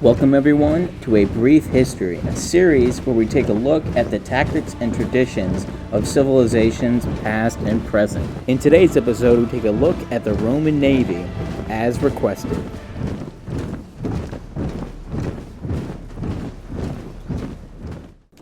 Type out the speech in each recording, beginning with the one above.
Welcome everyone to A Brief History, a series where we take a look at the tactics and traditions of civilizations past and present. In today's episode, we take a look at the Roman Navy as requested.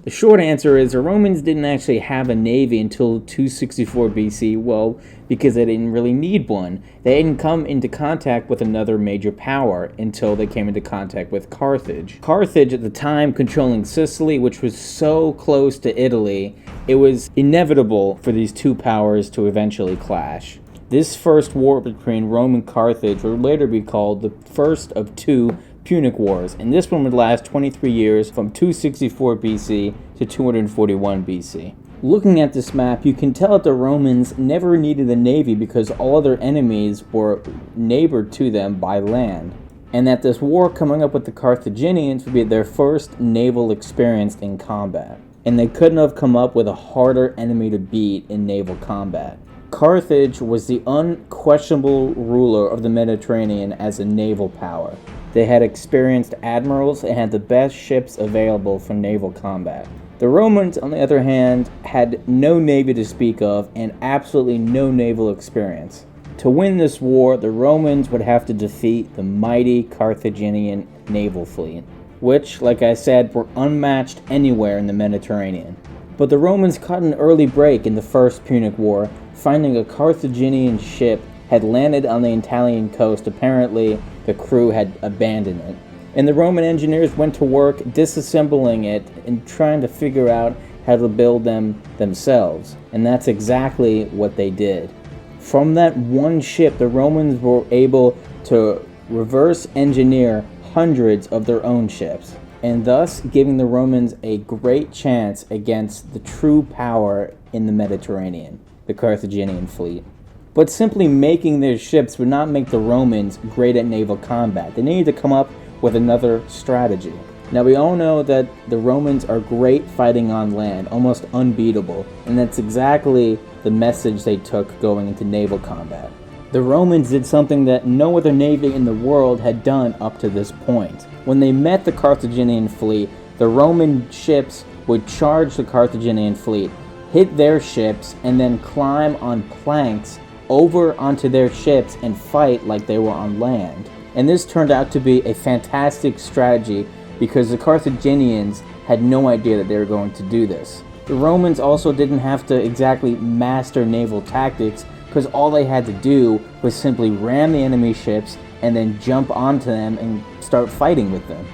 The short answer is the Romans didn't actually have a navy until 264 BC, well, because they didn't really need one. They didn't come into contact with another major power until they came into contact with Carthage. Carthage at the time controlling Sicily, which was so close to Italy, it was inevitable for these two powers to eventually clash. This first war between Rome and Carthage would later be called the first of two Punic Wars, and this one would last 23 years from 264 BC to 241 BC. Looking at this map, you can tell that the Romans never needed a navy because all their enemies were neighbored to them by land, and that this war coming up with the Carthaginians would be their first naval experience in combat, and they couldn't have come up with a harder enemy to beat in naval combat. Carthage was the unquestionable ruler of the Mediterranean as a naval power. They had experienced admirals and had the best ships available for naval combat. The Romans, on the other hand, had no navy to speak of and absolutely no naval experience. To win this war, the Romans would have to defeat the mighty Carthaginian naval fleet, which, like I said, were unmatched anywhere in the Mediterranean. But the Romans caught an early break in the First Punic War, finding a Carthaginian ship had landed on the Italian coast. Apparently, the crew had abandoned it. And the Roman engineers went to work disassembling it and trying to figure out how to build them themselves. And that's exactly what they did. From that one ship, the Romans were able to reverse engineer hundreds of their own ships, and thus giving the Romans a great chance against the true power in the Mediterranean, the Carthaginian fleet. But simply making their ships would not make the Romans great at naval combat. They needed to come up with another strategy. Now we all know that the Romans are great fighting on land, almost unbeatable, and that's exactly the message they took going into naval combat. The Romans did something that no other navy in the world had done up to this point. When they met the Carthaginian fleet, the Roman ships would charge the Carthaginian fleet, hit their ships, and then climb on planks over onto their ships and fight like they were on land. And this turned out to be a fantastic strategy because the Carthaginians had no idea that they were going to do this. The Romans also didn't have to exactly master naval tactics because all they had to do was simply ram the enemy ships and then jump onto them and start fighting with them.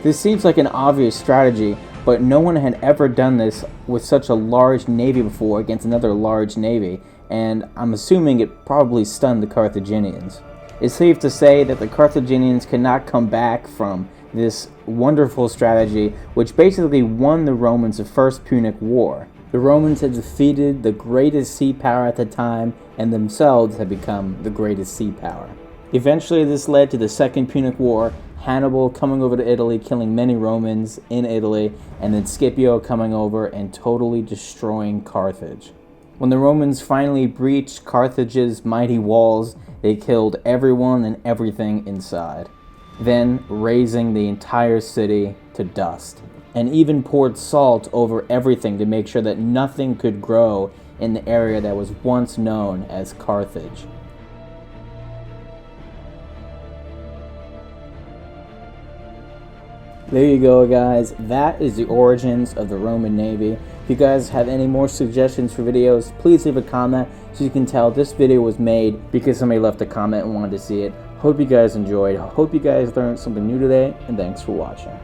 This seems like an obvious strategy, but no one had ever done this with such a large navy before against another large navy, and I'm assuming it probably stunned the Carthaginians. It's safe to say that the Carthaginians could not come back from this wonderful strategy, which basically won the Romans the First Punic War. The Romans had defeated the greatest sea power at the time, and themselves had become the greatest sea power. Eventually this led to the Second Punic War, Hannibal coming over to Italy, killing many Romans in Italy, and then Scipio coming over and totally destroying Carthage. When the Romans finally breached Carthage's mighty walls, they killed everyone and everything inside, then razing the entire city to dust, and even poured salt over everything to make sure that nothing could grow in the area that was once known as Carthage. There you go, guys. That is the origins of the Roman Navy. If you guys have any more suggestions for videos, please leave a comment so you can tell this video was made because somebody left a comment and wanted to see it. Hope you guys enjoyed. Hope you guys learned something new today, and thanks for watching.